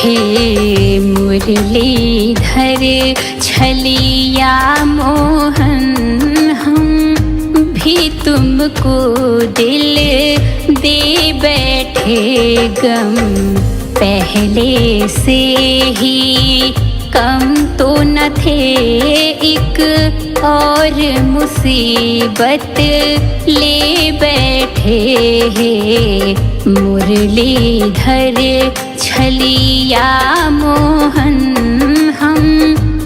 हे मुरलीधर छलिया मोहन, हम भी तुमको दिल दे बैठे गम। पहले से ही कम तो न थे, एक और मुसीबत ले बैठे हैं। मुरलीधर छलिया मोहन, हम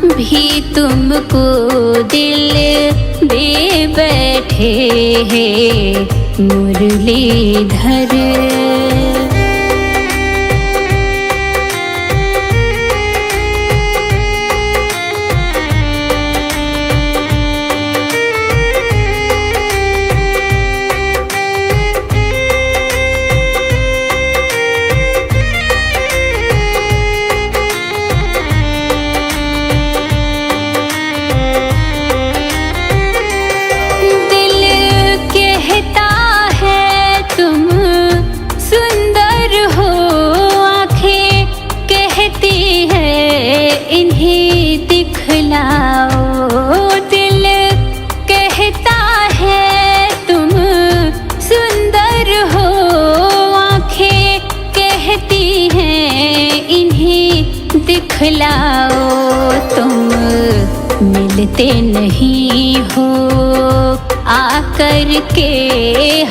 भी तुमको दिल दे बैठे हैं। मुरलीधर दिखलाओ। तुम मिलते नहीं हो आकर के,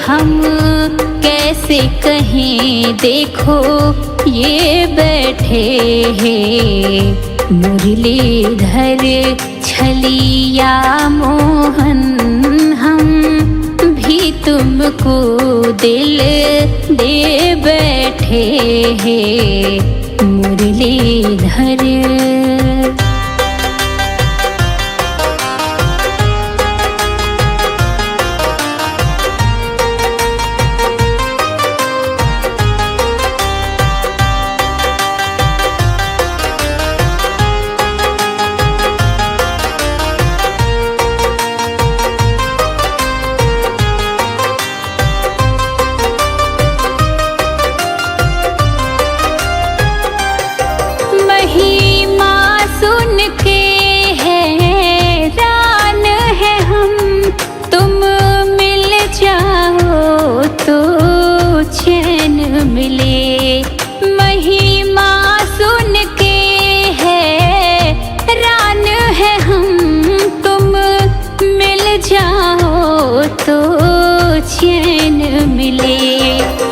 हम कैसे कहें देखो ये बैठे हैं। मुरलीधर छलिया मोहन, हम भी तुमको दिल दे बैठे हैं। मुरलीधर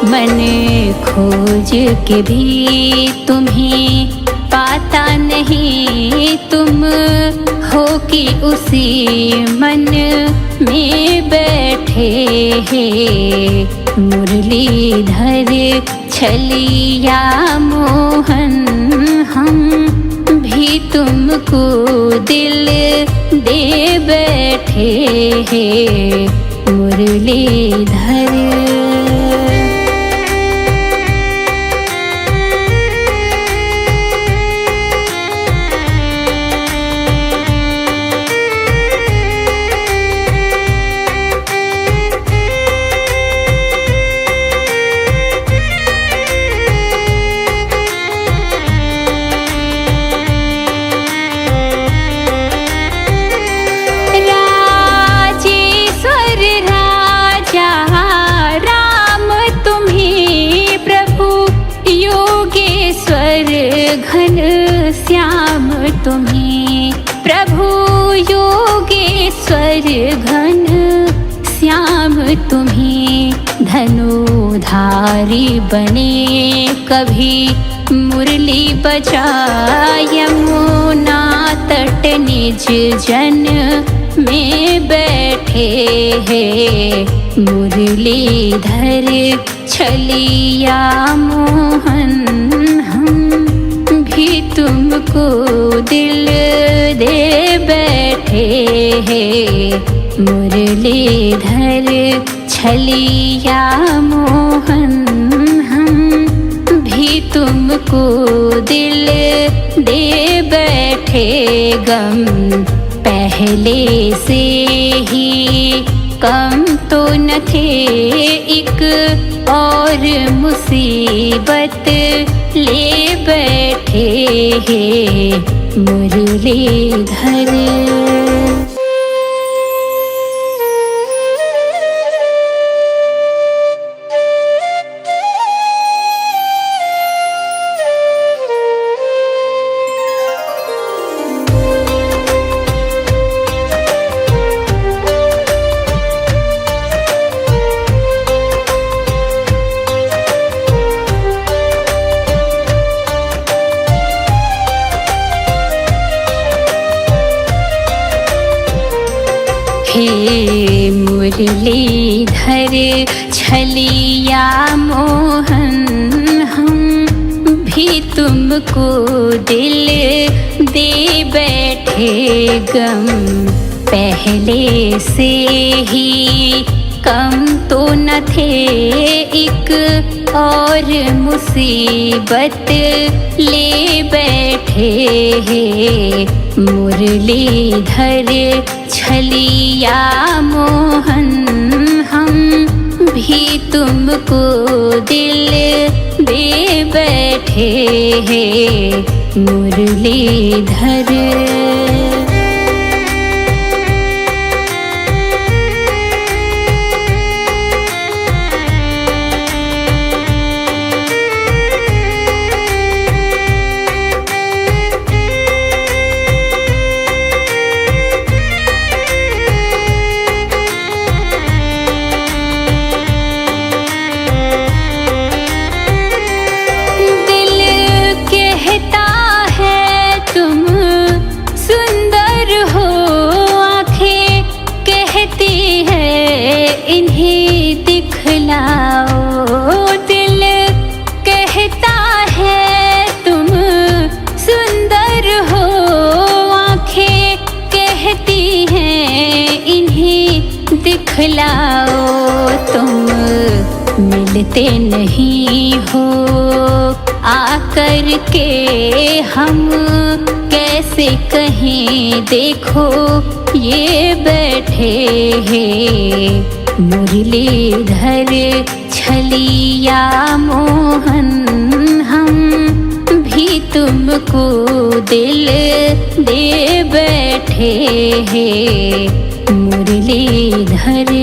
मन खोज के भी तुम्हें पाता नहीं, तुम हो कि उसी मन में बैठे हैं। मुरलीधर छलिया मोहन, हम भी तुमको दिल दे बैठे हैं। मुरलीधर घन श्याम तुम्हें, प्रभु योगेश्वर घन श्याम तुम्हें। धनुधारी बने कभी मुरली बजाय, यमुना तट निज जन में बैठे हैं। मुरलीधर छलिया मोहन, तुमको दिल दे बैठे हैं। मुरलीधर छलिया मोहन, हम भी तुमको दिल दे बैठे गम। पहले से ही कम तो न थे, एक और मुसीबत ले बैठे हैं मुरलीधर। हे मुरलीधर छलिया मोहन, हम भी तुमको दिल दे बैठे गम। पहले से ही कम तो न थे, एक और मुसीबत ले बैठे हैं मुरलीधर छलिया मोहन। हम भी तुमको दिल दे बैठे हैं मुरलीधर। इन्हें दिखलाओ, दिल कहता है तुम सुंदर हो, आँखें कहती हैं इन्हें दिखलाओ। तुम मिलते नहीं हो आकर के, हम कैसे कहें देखो ये बैठे हैं मुरलीधर छलिया मोहन। हम भी तुमको दिल दे बैठे हैं मुरलीधर।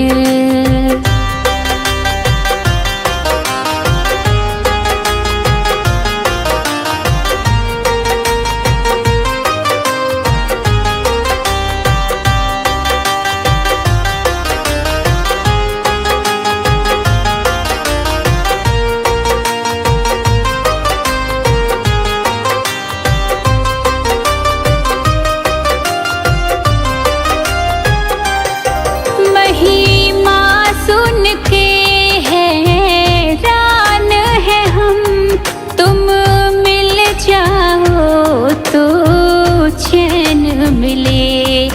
मिले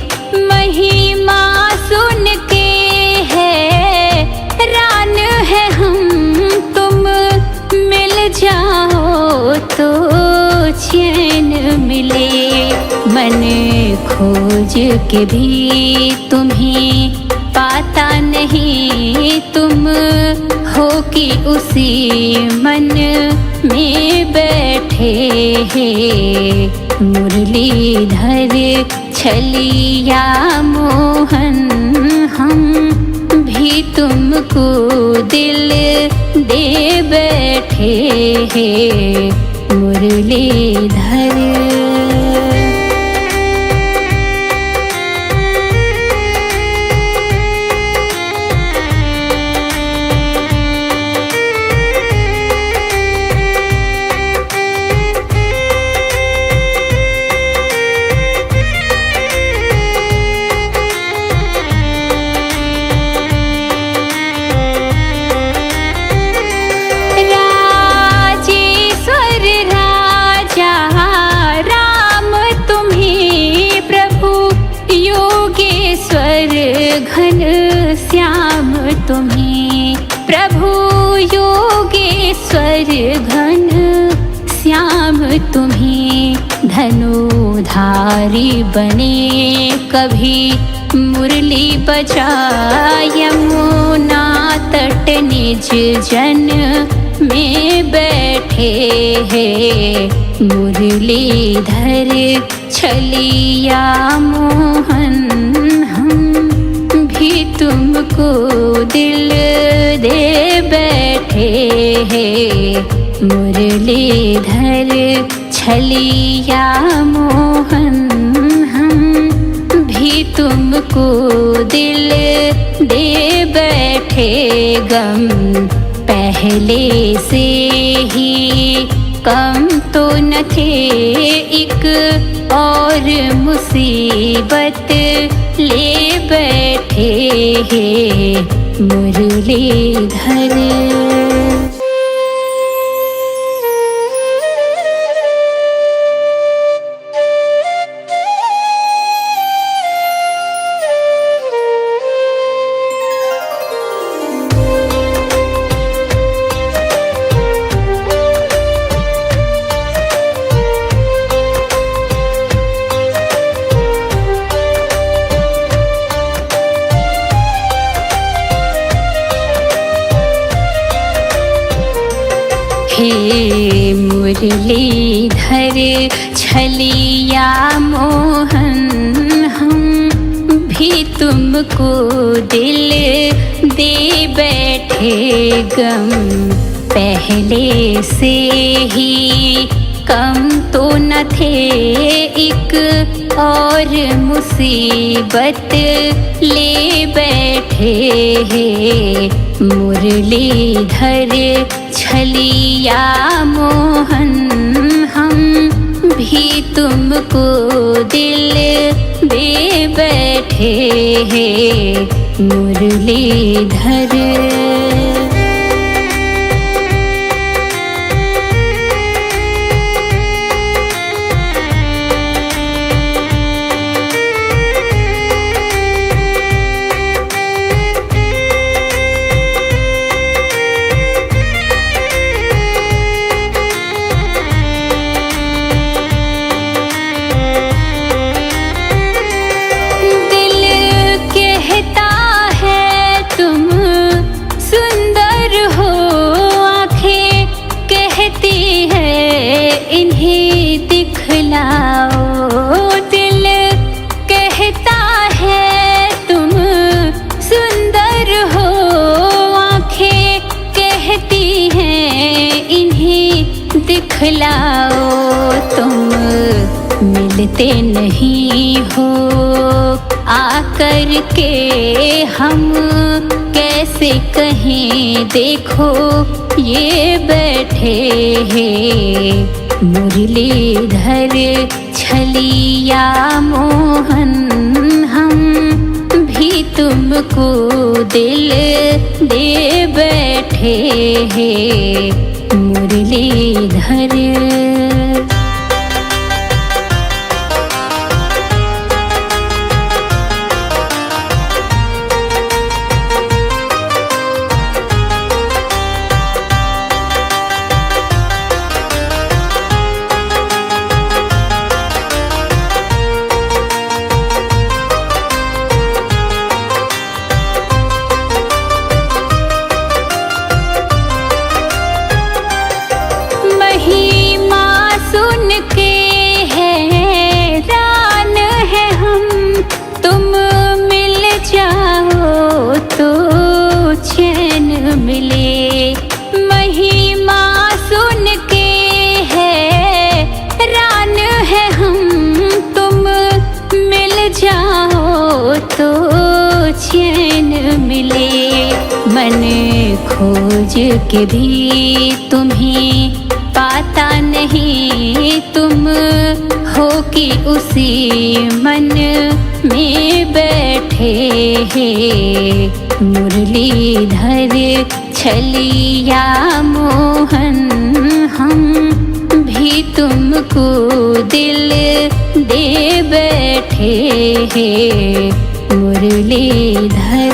महिमा सुन के हैरान है हम, तुम मिल जाओ तो चैन मिले। मन खोज के भी तुम्हें पाता नहीं, तुम हो कि उसी मन में बैठे हैं मुरलीधर छलिया मोहन। हम भी तुमको दिल दे बैठे हैं मुरलीधर। घन श्याम तुम्हें प्रभु योगेश्वर, घन श्याम तुम्हें धनुधारी बने कभी मुरली बजा यमुना तट निज जन में बैठे हैं। मुरलीधर छलिया मोहन हम भी तुमको दिल दे बैठे हैं। मुरलीधर छलिया मोहन हम भी तुमको दिल दे बैठे। गम पहले से ही कम तो न थे, एक और मुसीबत ले बैठे हैं। मुरलीधर हे मुरलीधर छलिया मोहन हम भी तुमको दिल दे बैठे। गम पहले से ही कम तो न थे, एक और मुसीबत ले बैठे हैं। मुरलीधर छलिया मोहन हम भी तुमको दिल दे बैठे हैं। मुरलीधर इन्हें दिखलाओ। दिल कहता है तुम सुंदर हो, आँखें कहती हैं इन्हें दिखलाओ। तुम मिलते नहीं हो आकर के, हम कैसे कहें देखो ये बैठे हैं। मुरलीधर छलिया मोहन हम भी तुमको दिल दे बैठे हैं। मुरलीधर मिले। महिमा सुन के हैरान है हम, तुम मिल जाओ तो चैन मिले। मन खोज के भी तुम्हें पाता नहीं, तुम हो कि उसी मन में बैठे हैं। मुरलीधर छलिया मोहन हम भी तुमको दिल दे बैठे हैं। मुरलीधर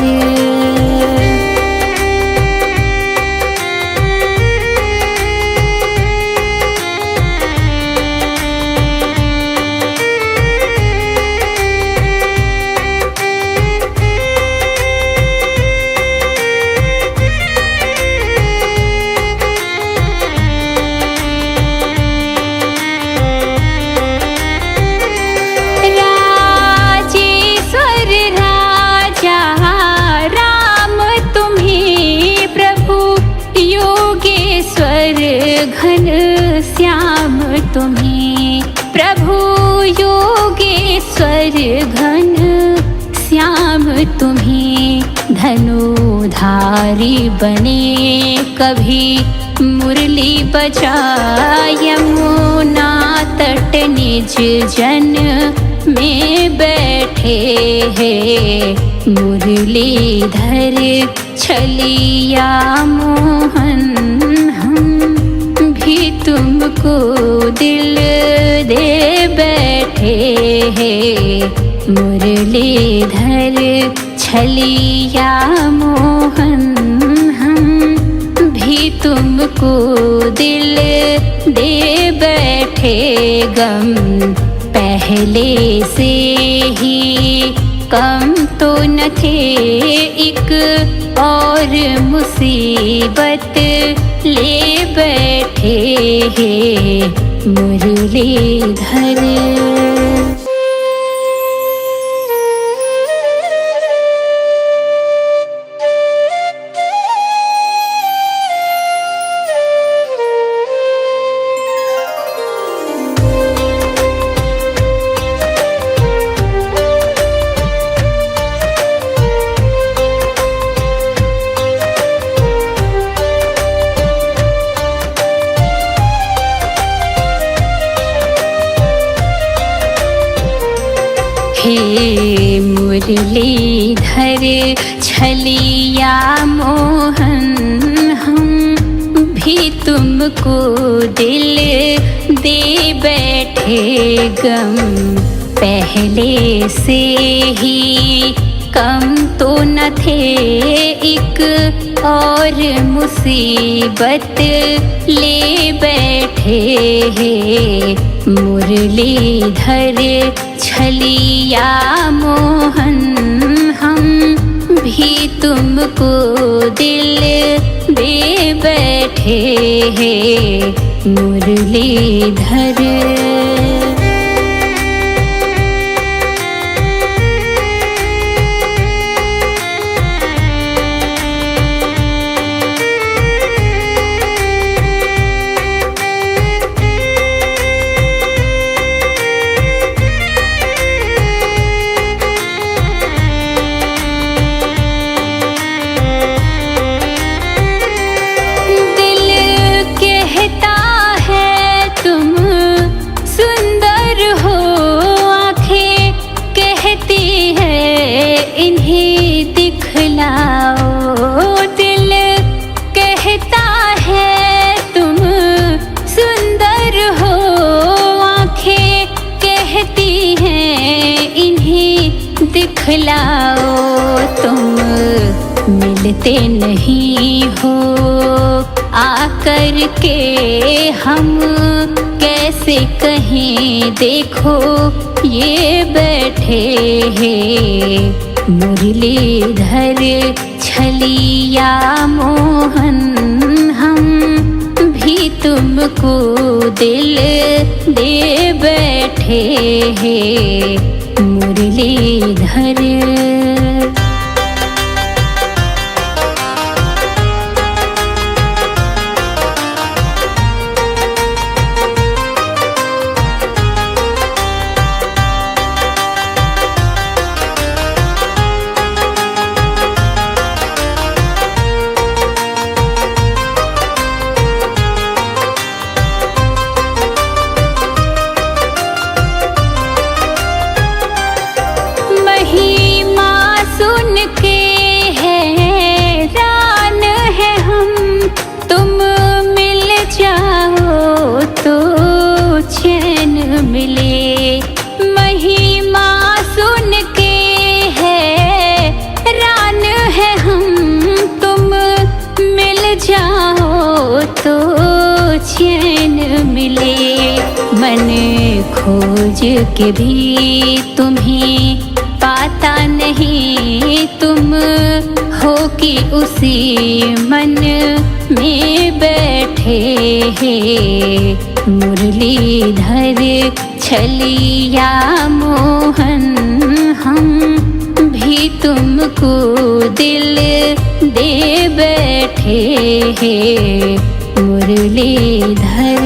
तुम्हें प्रभु योगेश्वर घन श्याम तुम्हें धनुधारी बने कभी मुरली बजाय यमुना तट निज जन में बैठे हैं मुरलीधर छलिया मोहन हम भी तुमको दिल दे बैठे हैं मुरलीधर छलिया मोहन हम भी तुमको दिल दे बैठे गम पहले से ही कम तो न थे एक और मुसीबत ले बैठे हैं मुरलीधर। हे मुरलीधर छलिया मोहन हम भी तुमको दिल दे बैठे गम पहले से ही कम तो न थे एक और मुसीबत ले बैठे हैं मुरलीधर छलिया मोहन हम भी तुमको दिल दे बैठे हैं मुरलीधर। इन्हें दिखलाओ दिल कहता है तुम सुंदर हो आँखें कहती हैं इन्हें दिखलाओ तुम मिलते नहीं हो आकर के हम कैसे कहें देखो ये बैठे हैं मुरलीधर छलिया मोहन हम भी तुमको दिल दे बैठे हैं मुरलीधर। मिले महिमा सुन के हैरान है हम तुम मिल जाओ तो चैन मिले मन खोज के भी तुम्हें पाता नहीं तुम हो कि उसी मन में बैठे हैं मुरलीधर छलिया मोहन हम भी तुमको दिल दे बैठे हैं मुरलीधर।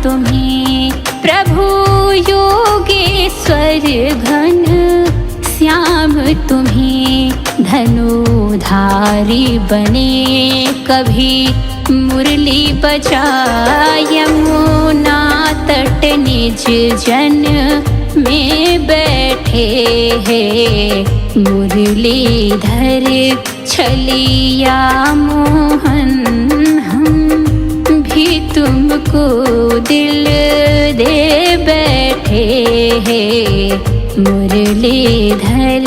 तुम्हें प्रभु योगेश्वर घन श्याम तुम्हें धनुधारी बने कभी मुरली बजाय यमुना तट निज जन में बैठे हैं मुरलीधर छलिया मोहन हम भी तुमको दिल दे बैठे हैं मुरलीधर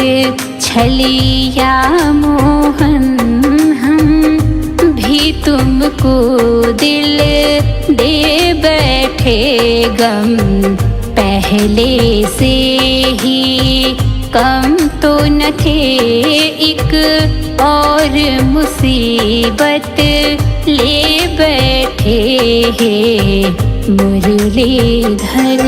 छलिया मोहन हम भी तुमको दिल दे बैठे गम पहले से ही कम तो न थे एक और मुसीबत ले बैठे हैं मुरलीधर।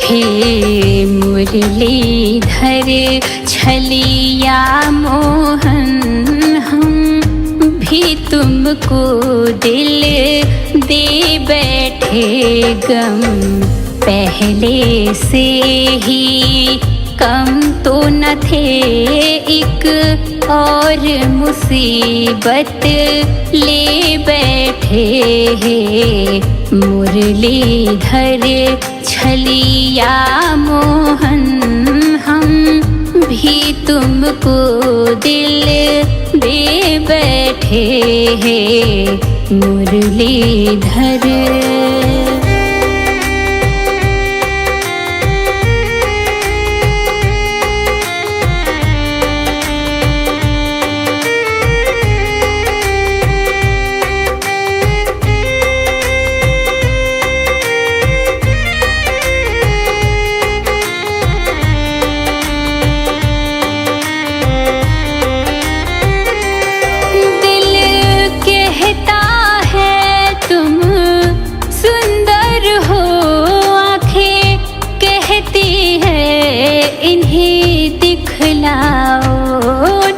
हे मुरलीधर छलिया मोहन हम भी तुमको दिल दे बैठे गम पहले से ही कम तो न थे एक और मुसीबत ले बैठे हैं मुरलीधर छलिया मोहन हम भी तुमको दिल दे बैठे हैं मुरलीधर।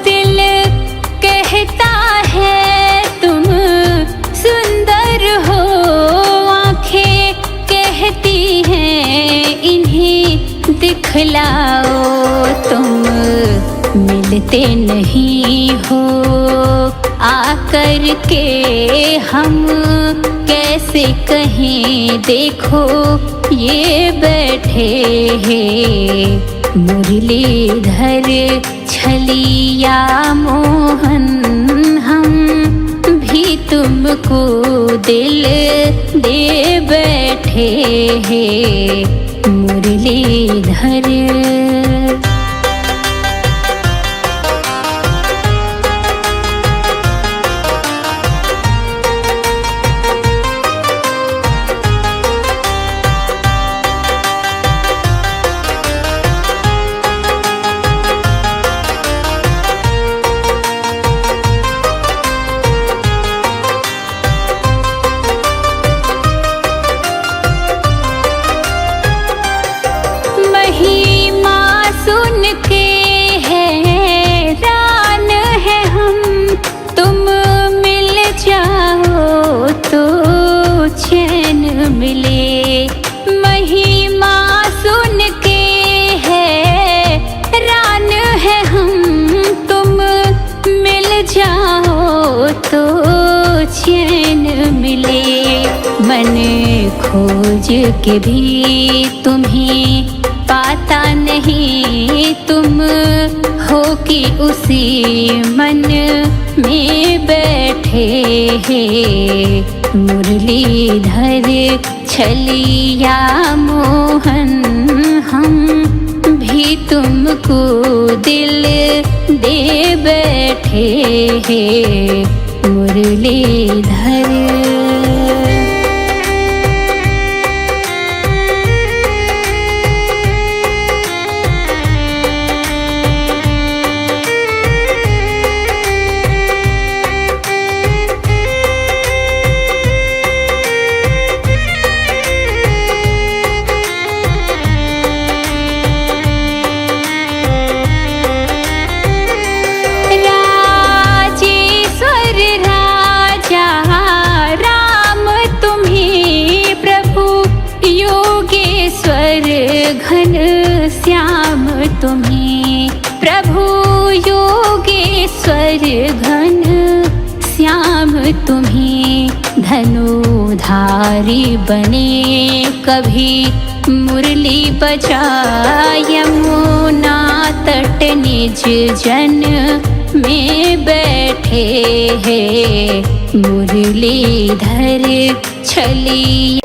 दिल कहता है तुम सुंदर हो आँखें कहती हैं इन्हें दिखलाओ तुम मिलते नहीं हो आकर के हम कैसे कहें देखो ये बैठे हैं मुरलीधर छलिया मोहन हम भी तुमको दिल दे बैठे हैं मुरलीधर। मिले महिमा सुन के हैरान है हम तुम मिल जाओ तो चैन मिले मन खोज के भी तुम्हें पाता नहीं तुम हो कि उसी मन में बैठे हैं मुरलीधर छलिया मोहन हम भी तुमको दिल दे बैठे हैं मुरलीधर। तुम्हें प्रभु योगेश्वर घन श्याम तुम्हें धनुधारी बने कभी मुरली बजाय यमुना तट निज जन में बैठे हैं मुरलीधर छलिया।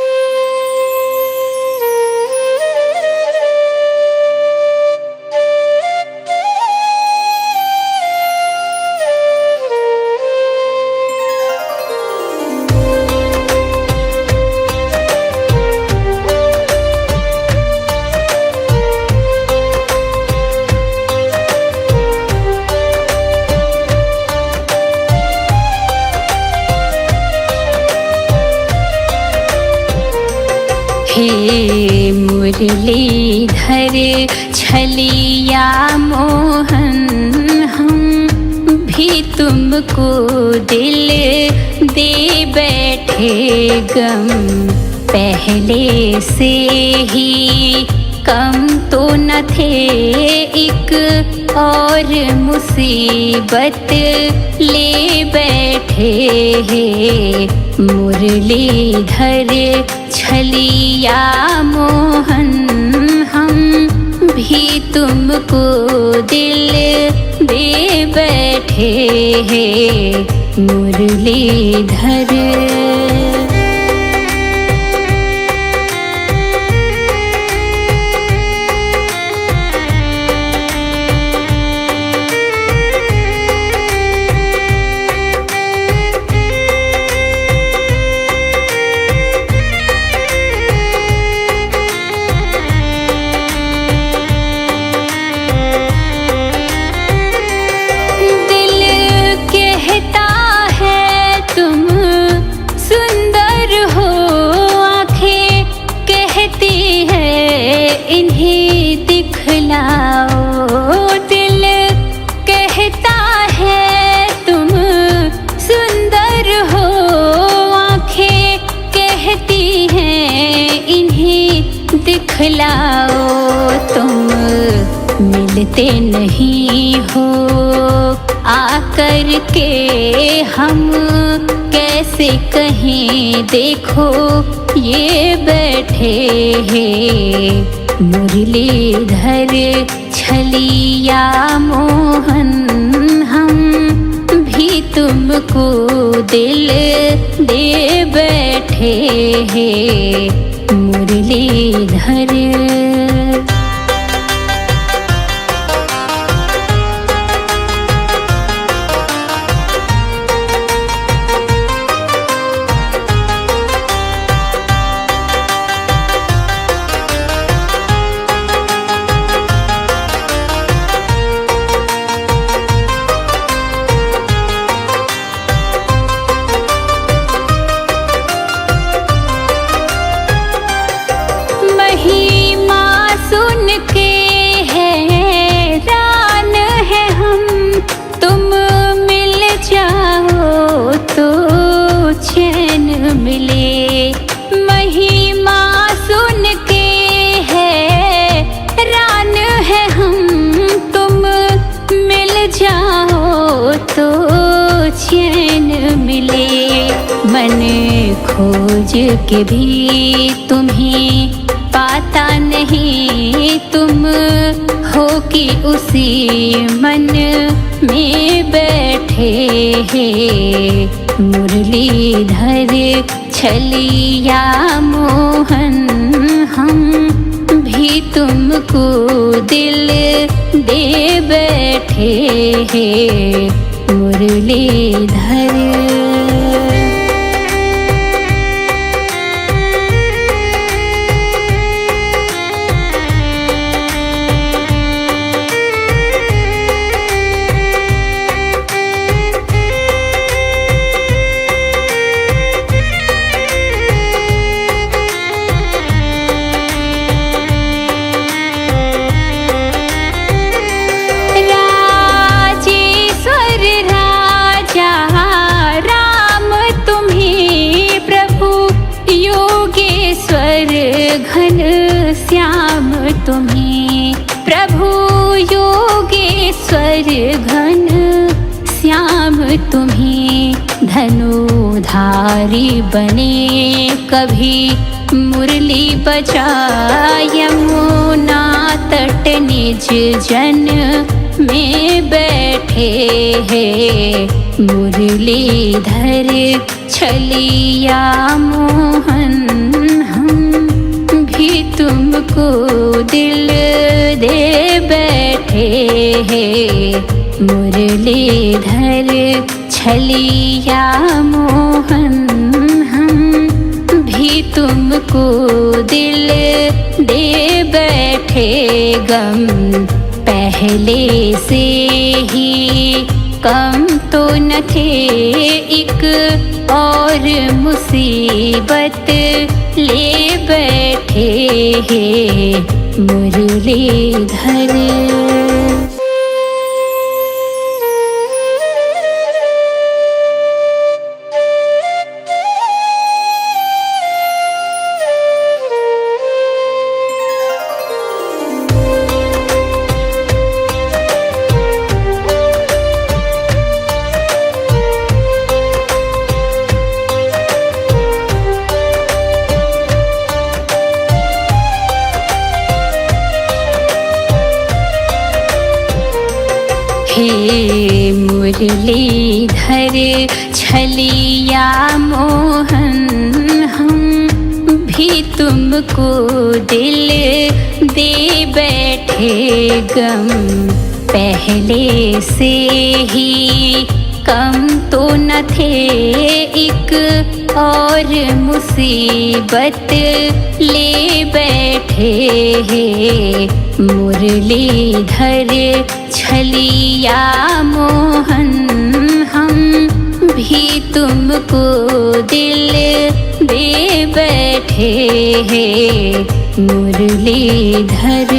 हे मुरलीधर छलिया मोहन हम भी तुमको दिल दे बैठे गम पहले से ही कम तो न थे एक और मुसीबत ले बैठे हैं मुरलीधर छलिया मोहन हम भी तुमको दिल दे बैठे हैं मुरलीधर। इन्हें दिखलाओ दिल कहता है तुम सुंदर हो आँखें कहती हैं इन्हें दिखलाओ तुम मिलते नहीं हो आकर के हम कैसे कहें देखो ये बैठे हैं मुरलीधर छलिया मोहन हम भी तुमको दिल दे बैठे हैं मुरलीधर। मिले महिमा सुन के हैरान है हम तुम मिल जाओ तो चैन मिले मन खोज के भी तुम्हें पाता नहीं तुम हो कि उसी मन में बैठे हैं मुरलीधर छलिया मोहन हम भी तुमको दिल दे बैठे हैं मुरलीधर। तुम्हें धनुधारी बने, कभी मुरली बजा यमुना तट निज जन में बैठे हैं। मुरलीधर छलिया मोहन हम भी तुमको दिल दे बैठे हैं। मुरलीधर छलिया मोहन हम भी तुमको दिल दे बैठे। गम पहले से ही कम तो न थे, एक और मुसीबत ले बैठे हैं मुरलीधर। हे मुरलीधर छलिया मोहन हम भी तुमको दिल दे बैठे। गम पहले से ही कम तो न थे, एक और मुसीबत ले बैठे हैं मुरलीधर छलिया मोहन हम भी तुमको दिल दे बैठे हैं मुरलीधर।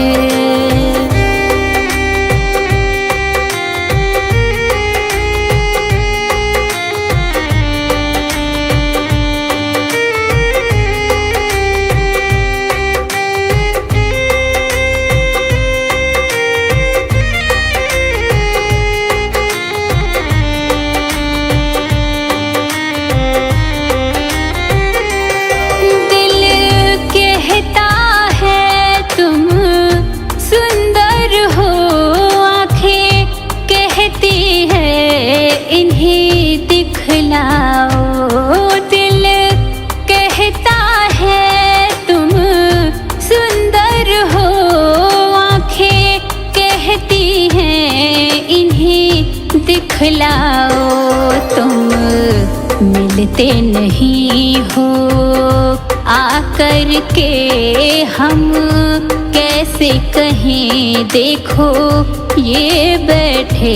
दिल कहता है तुम सुंदर हो, आँखें कहती हैं इन्हें दिखलाओ। तुम मिलते नहीं हो आकर के, हम कैसे कहें देखो ये बैठे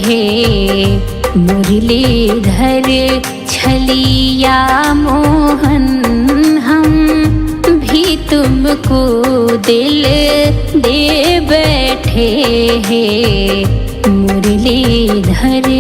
हैं मुरलीधर छलिया मोहन हम भी तुमको दिल दे बैठे हैं मुरलीधर।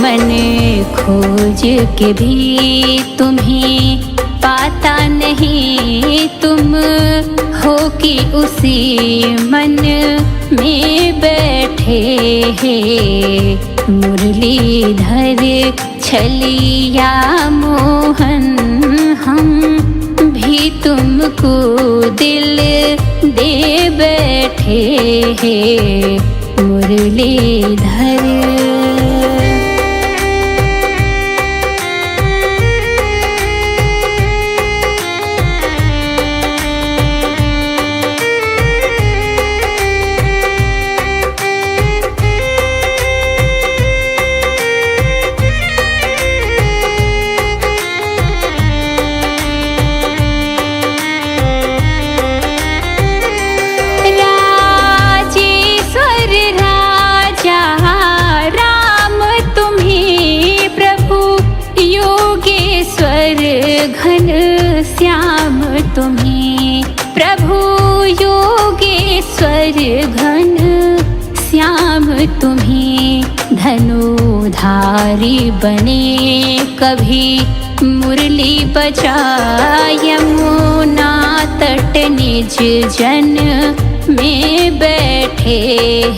मन खोज के भी तुम्हें पाता नहीं, तुम हो कि उसी मन में बैठे हैं मुरलीधर छलिया मोहन हम भी तुमको दिल दे बैठे हैं मुरलीधर। घन श्याम तुम्हें, प्रभु योगेश्वर घन श्याम तुम्हें। धनुधारी बने कभी मुरली बजाय, यमुना तट निज जन में बैठे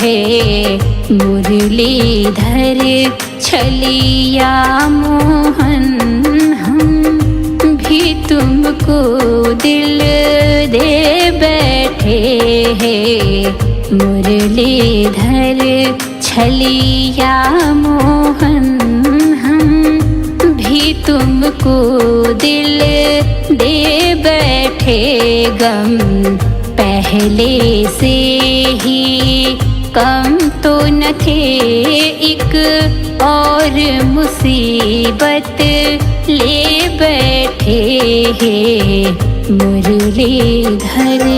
हैं। मुरलीधर छलिया मोहन, हम भी तुमको दिल दे बैठे हैं। मुरलीधर छलिया मोहन, हम भी तुमको दिल दे बैठे। गम पहले से ही कम तो न थे, एक और मुसीबत ले बैठे हैं मुरलीधर।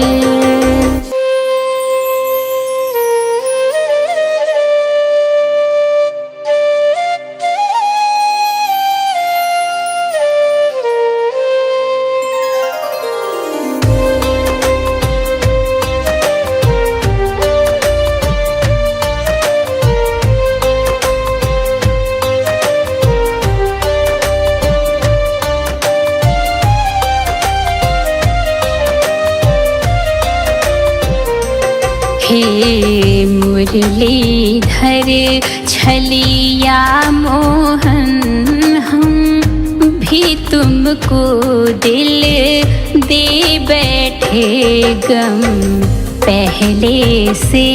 हे मुरलीधर छलिया मोहन, हम भी तुमको दिल दे बैठे। गम पहले से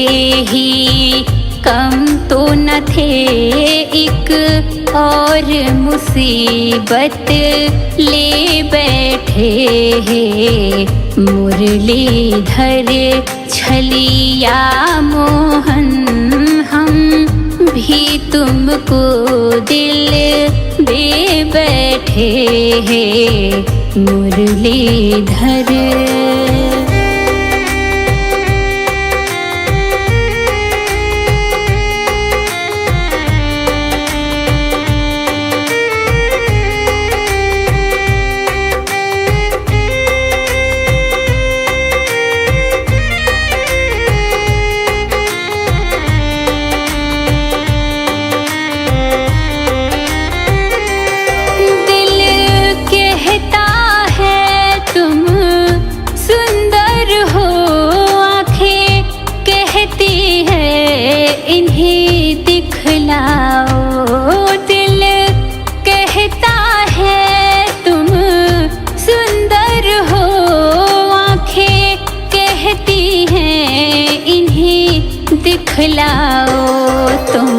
ही कम तो न थे, एक और मुसीबत ले बैठे हैं मुरलीधर छलिया मोहन, हम भी तुमको दिल दे बैठे हैं मुरलीधर। इन्हें दिखलाओ, दिल कहता है तुम सुंदर हो, आँखें कहती हैं इन्हें दिखलाओ। तुम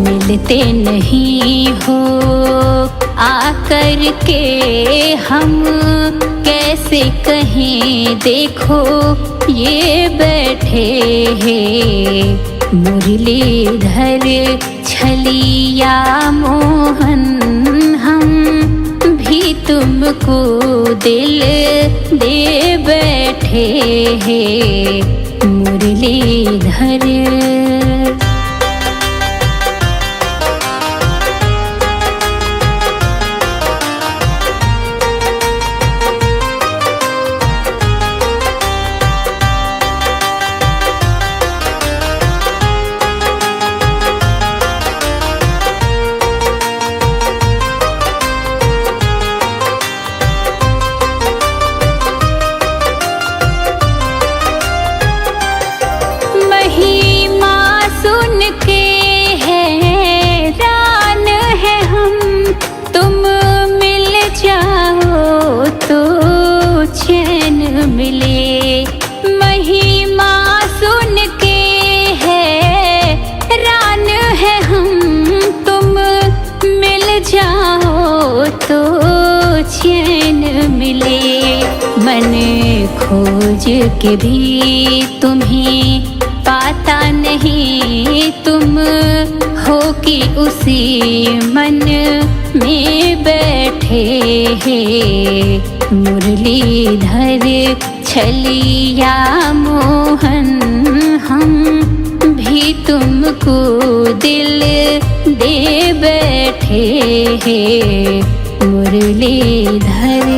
मिलते नहीं हो आकर के, हम कैसे कहें देखो ये बैठे हैं मुरलीधर छलिया मोहन, हम भी तुमको दिल दे बैठे हैं मुरलीधर। मिले महिमा सुन के हैरान है हम, तुम मिल जाओ तो चैन मिले। मन खोज के भी तुम्हें पाता नहीं, तुम हो कि उसी मन में बैठे हैं मुरलीधर छलिया मोहन, हम भी तुमको दिल दे बैठे हैं मुरलीधर।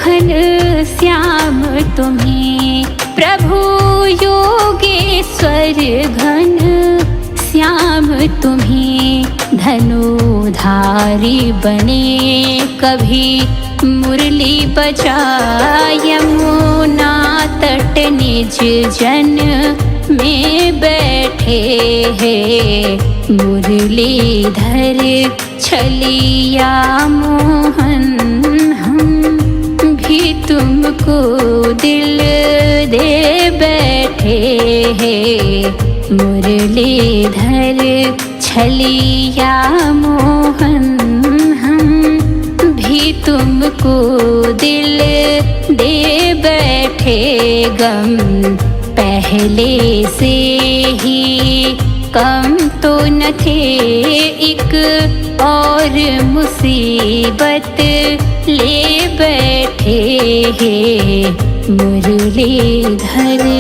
घन श्याम तुम्हें प्रभु योगेश्वर, घन श्याम तुम्हें धनुधारी बने कभी मुरली बजाय यमुना तट निज जन में बैठे हैं मुरलीधर छलिया मोहन। तुमको दिल दे बैठे हैं मुरलीधर छलिया मोहन। हम भी तुमको दिल दे बैठे, गम पहले से ही कम तो न थे, एक और मुसीबत ले बैठे हैं मुरलीधर।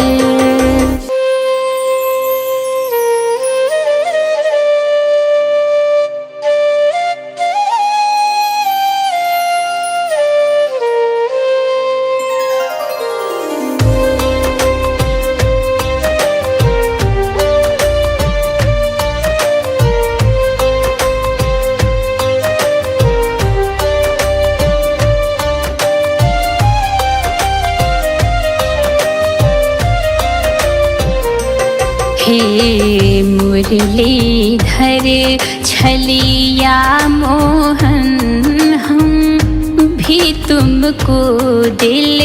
हे मुरलीधर छलिया मोहन, हम भी तुमको दिल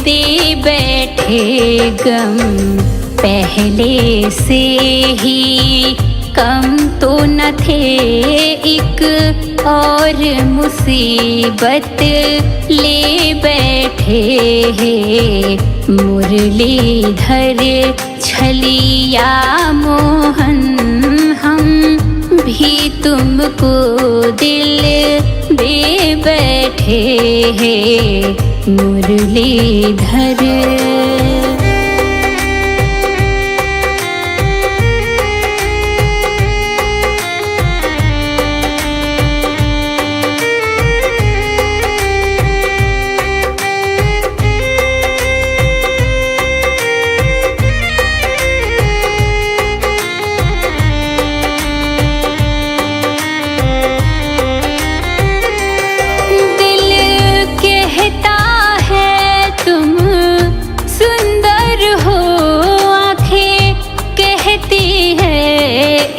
दे बैठे, गम पहले से ही कम तो न थे, एक और मुसीबत ले बैठे हैं मुरलीधर छलिया मोहन। हम भी तुमको दिल दे बैठे हैं मुरलीधर।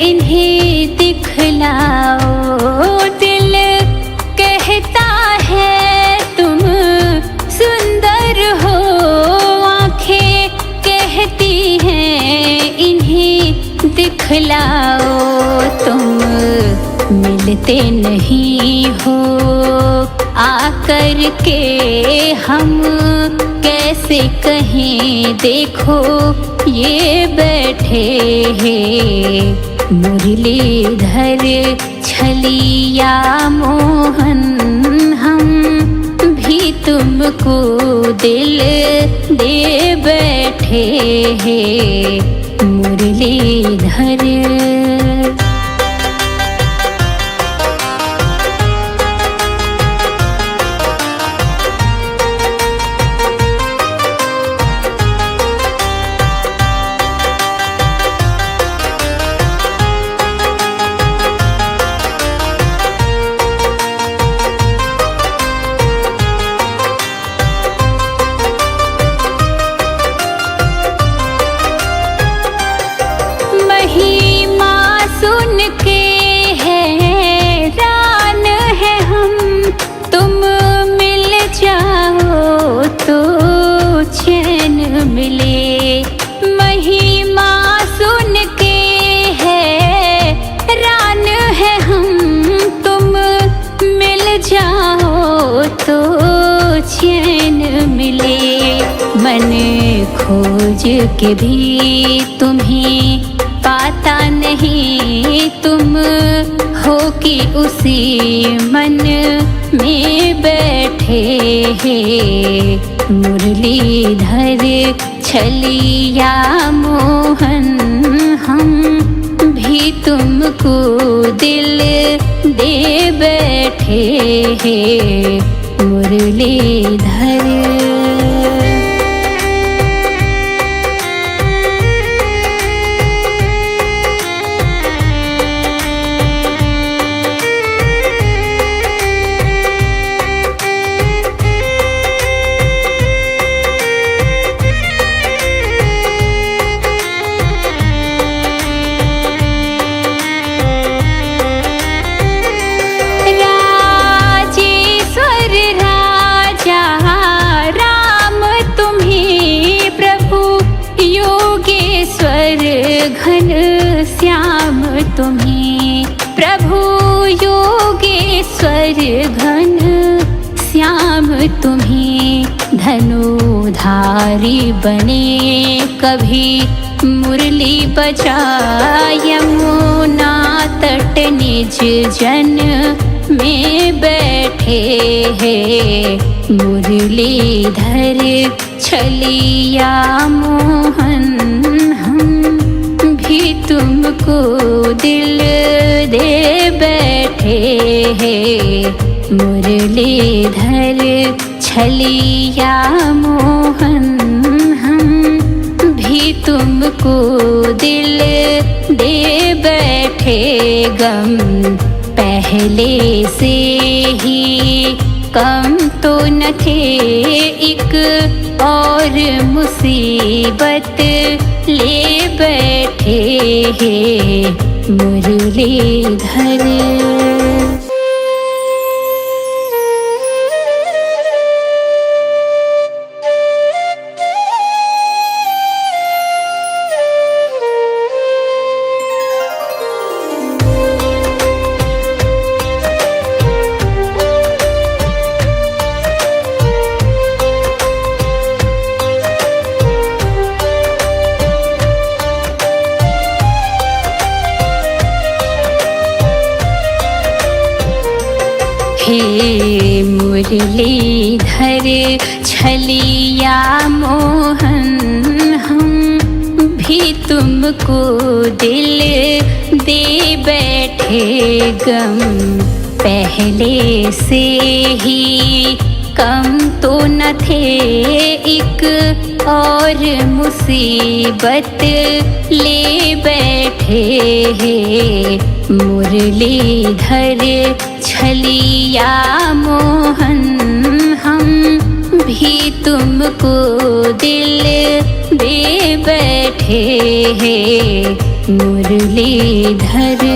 इन्हें दिखलाओ, दिल कहता है तुम सुंदर हो, आँखें कहती हैं इन्हें दिखलाओ। तुम मिलते नहीं हो आकर के, हम कैसे कहें देखो ये बैठे हैं मुरलीधर छलिया मोहन। हम भी तुमको दिल दे बैठे हैं मुरलीधर। महिमा है हम तुम मिल जाओ तो चैन मिले। मन खोज के भी तुम्हें पाता नहीं, तुम हो कि उसी मन में बैठे हैं। मुरलीधर छलिया मोहन हम भी तुमको दिल दे बैठे हैं। मुरलीधर घन श्याम तुम्हें, प्रभु योगेश्वर घन श्याम तुम्हें। धनुधारी बने कभी मुरली बजा, यमुना तट निज जन में बैठे हैं। मुरलीधर छलिया मोहन तुमको दिल दे बैठे हैं। मुरलीधर छलिया मोहन हम भी तुमको दिल दे बैठे। गम पहले से ही कम तो न थे, एक और मुसीबत ले बैठे हैं। मुरलीधर हे मुरलीधर छलिया मोहन हम भी तुमको दिल दे बैठे। गम पहले से ही कम तो न थे, एक और मुसीबत ले बैठे हैं। मुरलीधर छलिया मोहन हम भी तुमको दिल दे बैठे हैं। मुरलीधर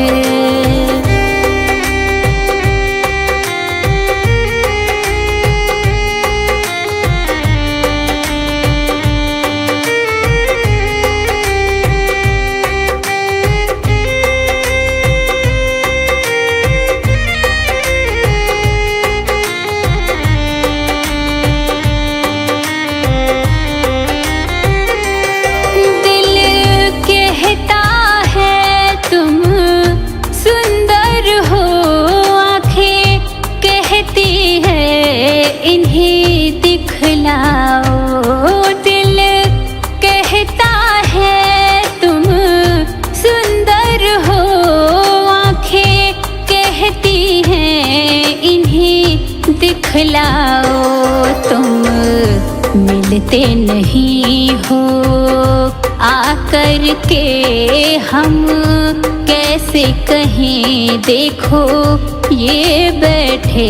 दिखलाओ। तुम मिलते नहीं हो आकर के, हम कैसे कहें देखो ये बैठे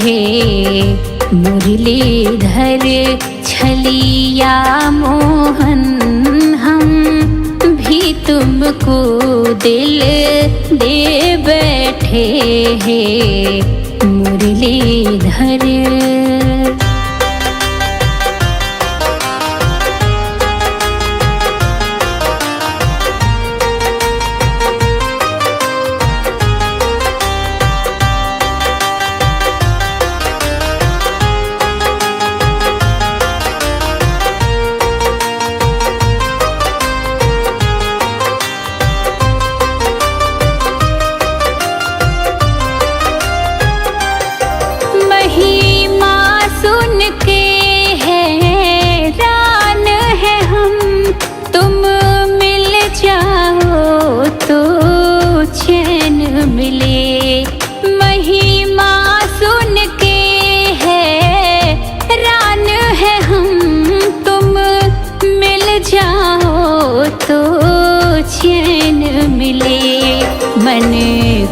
हैं। मुरलीधर छलिया मोहन हम भी तुमको दिल दे बैठे हैं। मुरलीधर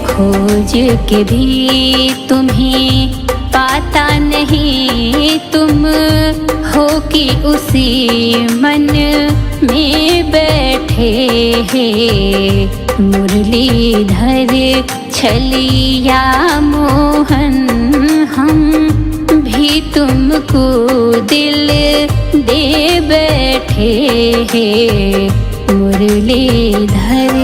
खोज के भी तुम्हें पाता नहीं, तुम हो कि उसी मन में बैठे हैं। मुरलीधर छलिया मोहन हम भी तुमको दिल दे बैठे हैं। मुरलीधर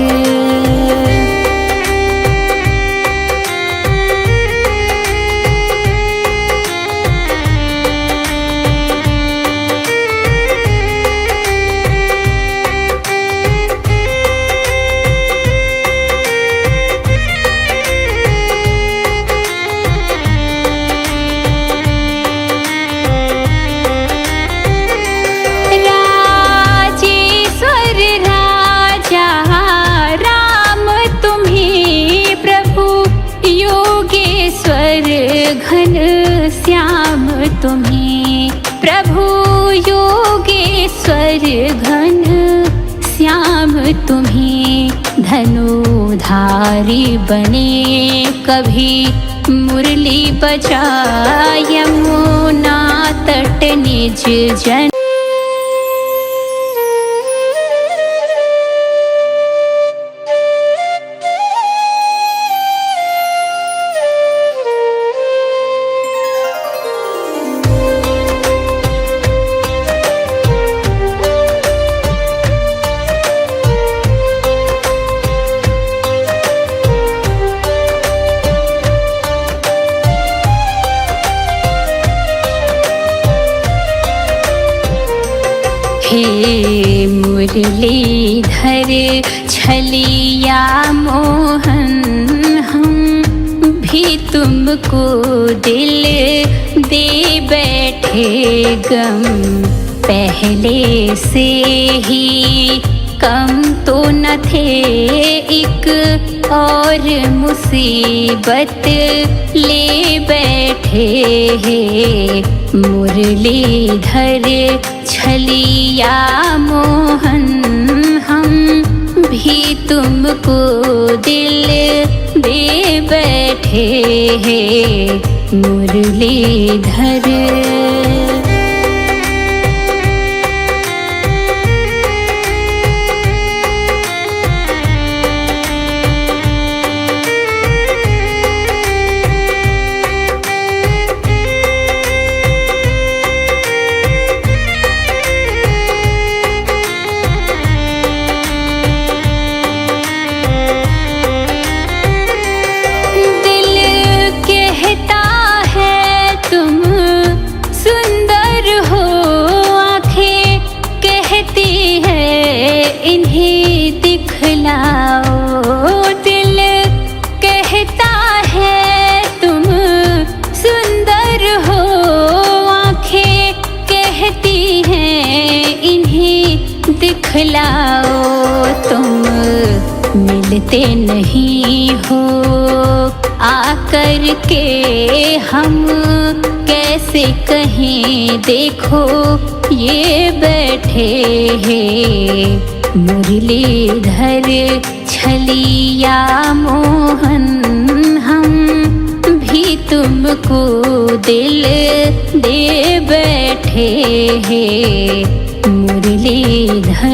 घन श्याम तुम्हें, प्रभु योगेश्वर घन श्याम तुम्हें। धनुधारी बने कभी मुरली बजा, यमुना तट निज जन। हे मुरलीधर छलिया मोहन हम भी तुमको दिल दे बैठे। गम पहले से ही कम तो न थे, एक और मुसीबत ले बैठे हैं। मुरलीधर छलिया मोहन हम भी तुमको दिल दे बैठे हैं। मुरलीधर दिखलाओ, तुम मिलते नहीं हो आकर के हम कैसे कहें। देखो ये बैठे हैं मुरलीधर छलिया मोहन हम भी तुमको दिल दे बैठे हैं। मुरलीधर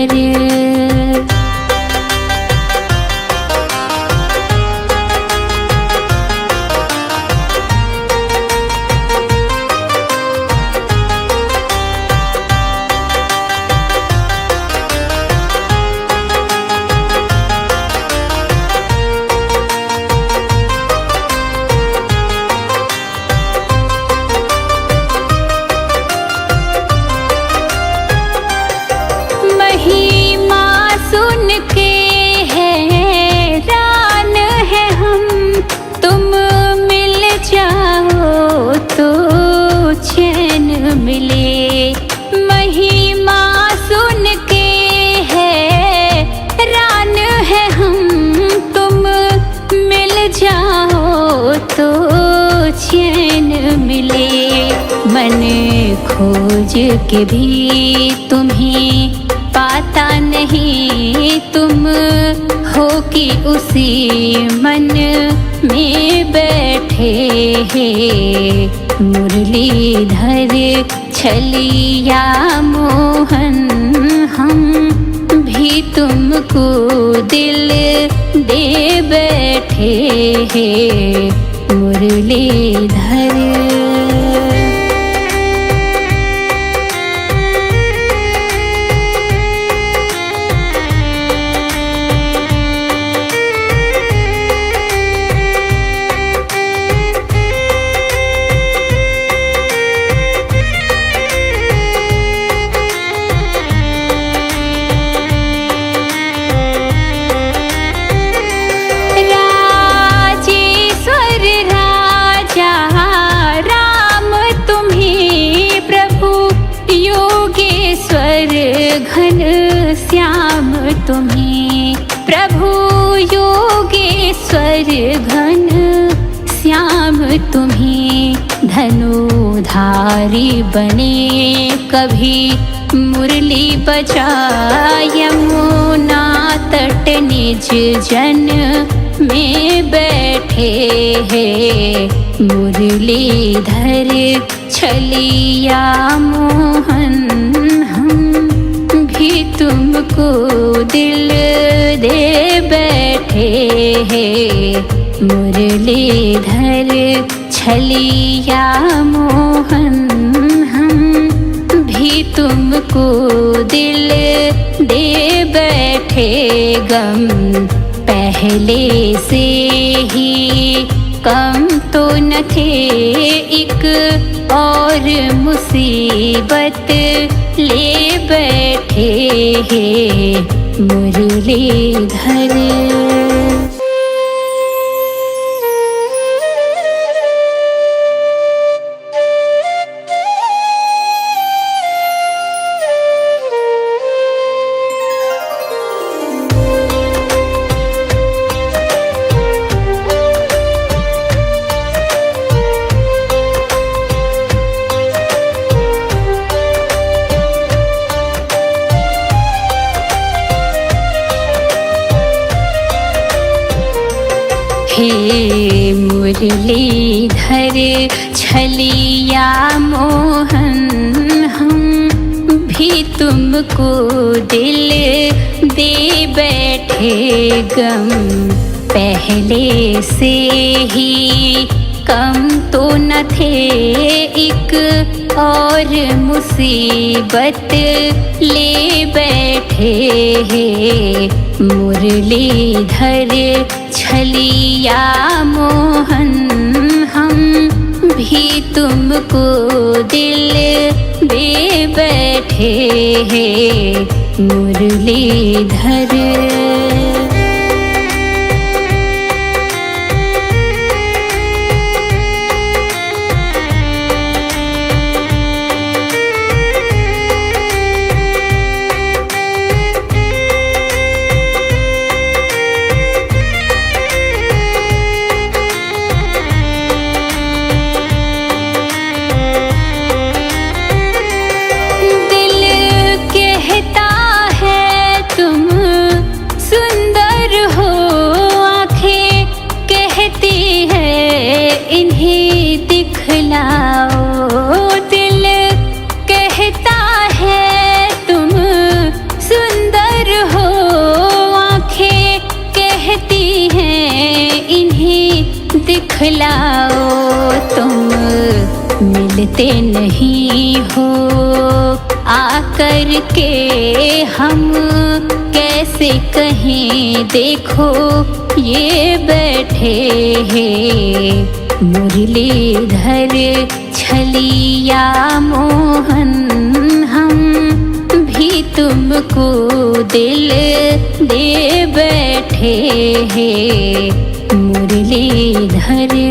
खोज के भी तुम्हें पाता नहीं तुम हो कि उसी मन में बैठे हैं। मुरलीधर छलिया मोहन हम भी तुमको दिल दे बैठे हैं। मुरलीधर घन श्याम तुम्हें प्रभु योगेश्वर घन श्याम तुम्हें धनुधारी बने कभी मुरली बजा यमुना तट निज जन में बैठे हैं। मुरलीधर छलिया मोहन तुमको दिल दे बैठे हैं। मुरलीधर छलिया मोहन हम भी तुमको दिल दे बैठे। गम पहले से ही कम तो न थे एक और मुसीबत ले बैठे हैं। मुरलीधर हे मुरलीधर छलिया मोहन हम भी तुमको दिल दे बैठे। गम पहले से ही कम तो न थे एक और मुसीबत ले बैठे हैं। मुरलीधर छलिया मोहन हम भी तुमको दिल दे बैठे हैं। मुरलीधर दिखलाओ तुम मिलते नहीं हो आकर के हम कैसे कहें देखो ये बैठे हैं। मुरलीधर छलिया मोहन हम भी तुमको दिल दे बैठे हैं। मुरलीधर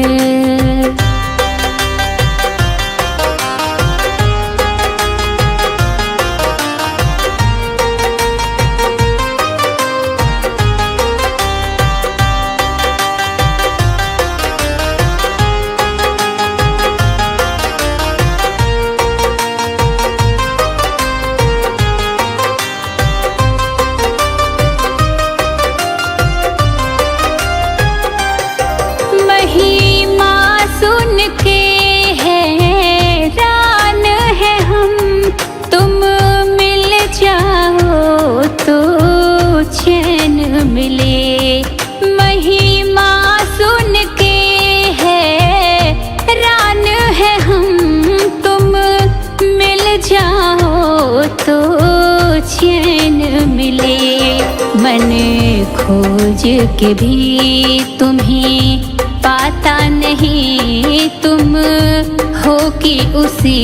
खोज के भी तुम्हें पाता नहीं, तुम हो कि उसी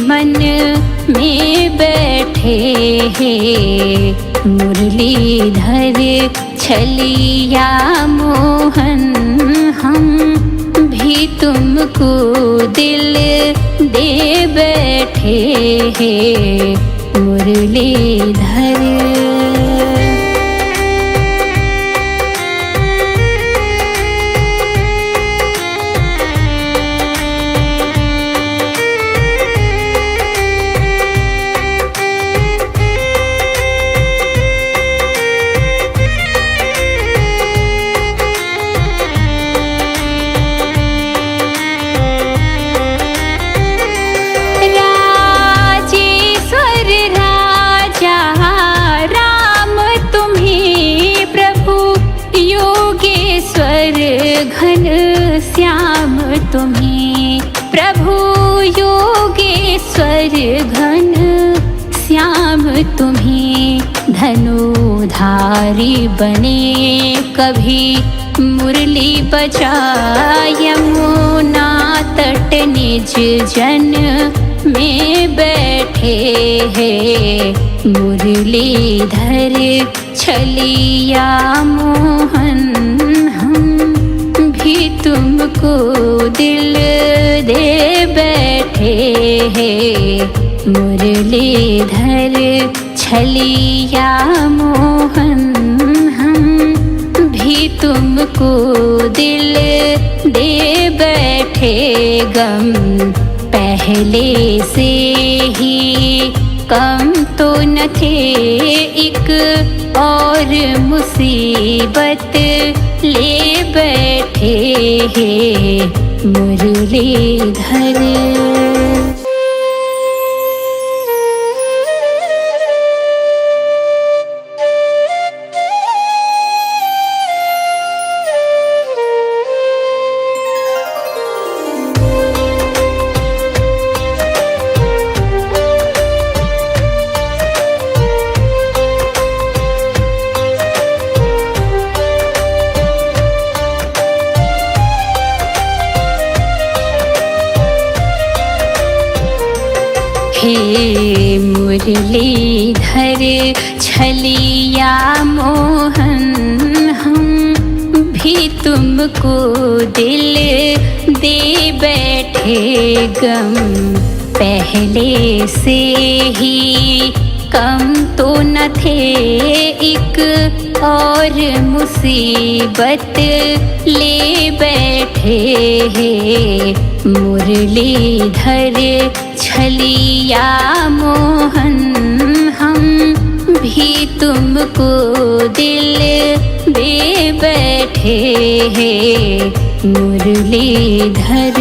मन में बैठे हैं। मुरलीधर छलिया मोहन हम भी तुमको दिल दे बैठे हैं। मुरलीधर घन श्याम तुम्हें, प्रभु योगेश्वर घन श्याम तुम्हें। धनुधारी बने कभी मुरली बजा, यमुना तट निज जन में बैठे हैं। मुरलीधर छलिया मोहन तुमको दिल दे बैठे हैं। मुरलीधर छलिया मोहन हम भी तुमको दिल दे बैठे। गम पहले से ही कम तो न थे, एक और मुसीबत ले बैठे हैं। मुरलीधर हे मुरलीधर छलिया मोहन हम भी तुमको दिल दे बैठे। गम पहले से ही कम तो न थे, एक और मुसीबत ले बैठे हैं। मुरलीधर छलिया मोहन हम भी तुमको दिल दे बैठे हैं। मुरलीधर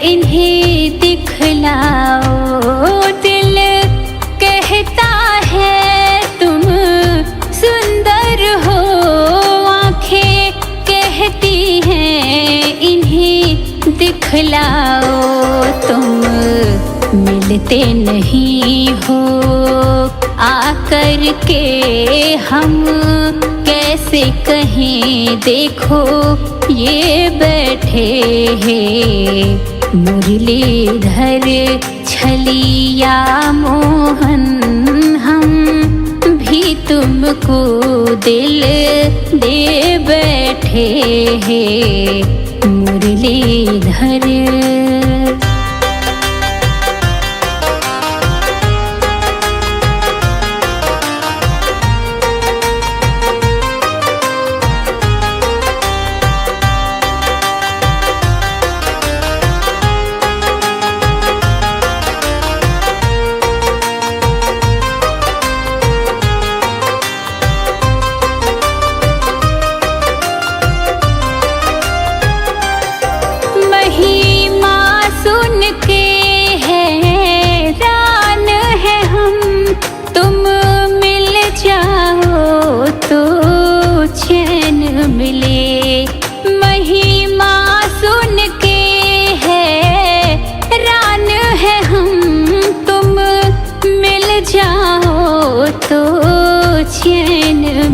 इन्हें दिखलाओ। दिल कहता है तुम सुंदर हो, आँखें कहती हैं इन्हें दिखलाओ। तुम मिलते नहीं हो आकर के, हम कैसे कहें देखो ये बैठे हैं। मुरलीधर छलिया मोहन हम भी तुमको दिल दे बैठे हैं। मुरलीधर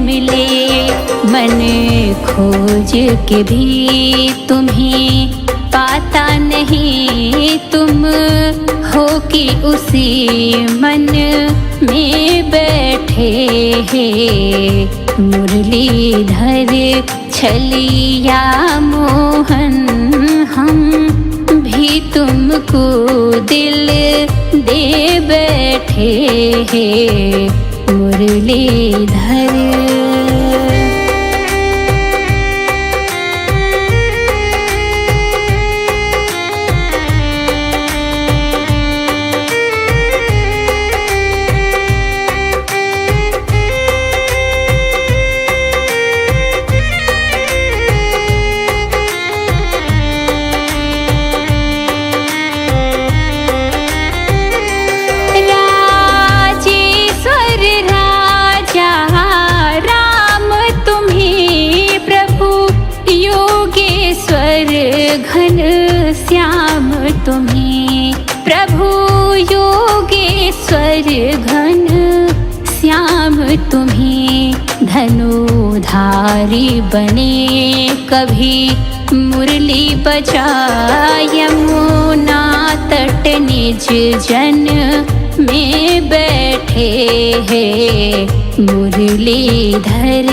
मिले। मन खोज के भी तुम्हें पाता नहीं, तुम हो कि उसी मन में बैठे हैं। मुरलीधर छलिया मोहन, हम भी तुमको दिल दे बैठे हैं। मुरलीधर घन श्याम तुम्हें, प्रभु योगेश्वर घन श्याम तुम्हें। धनुधारी बने कभी मुरली बजाए, यमुना तट निज जन में बैठे हैं। मुरलीधर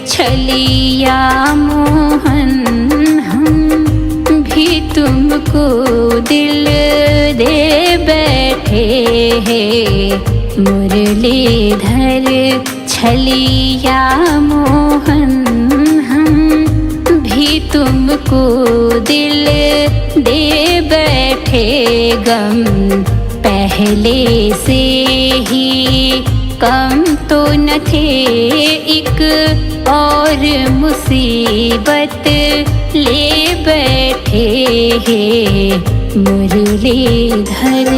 छलिया मोहन, तुमको दिल दे बैठे हैं। मुरलीधर छलिया मोहन, हम भी तुमको दिल दे बैठे। गम पहले से ही कम तो न थे, एक और मुसीबत ले बैठे हैं। मुरलीधर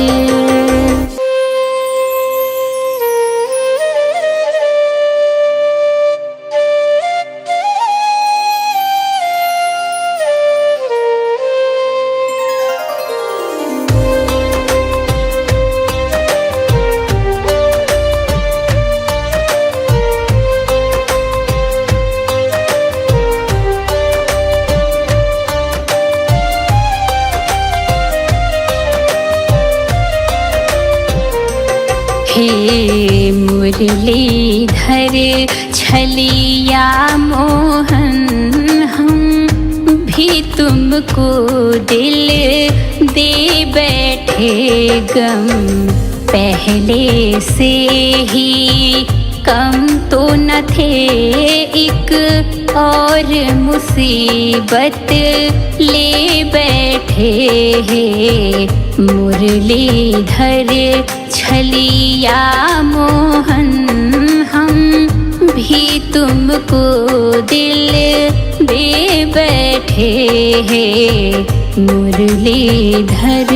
हे मुरलीधर छलिया मोहन, हम भी तुमको दिल दे बैठे। गम पहले से ही कम तो न थे, एक और मुसीबत ले बैठे हैं। मुरलीधर छलिया मोहन, हम भी तुमको दिल दे बैठे हैं। मुरलीधर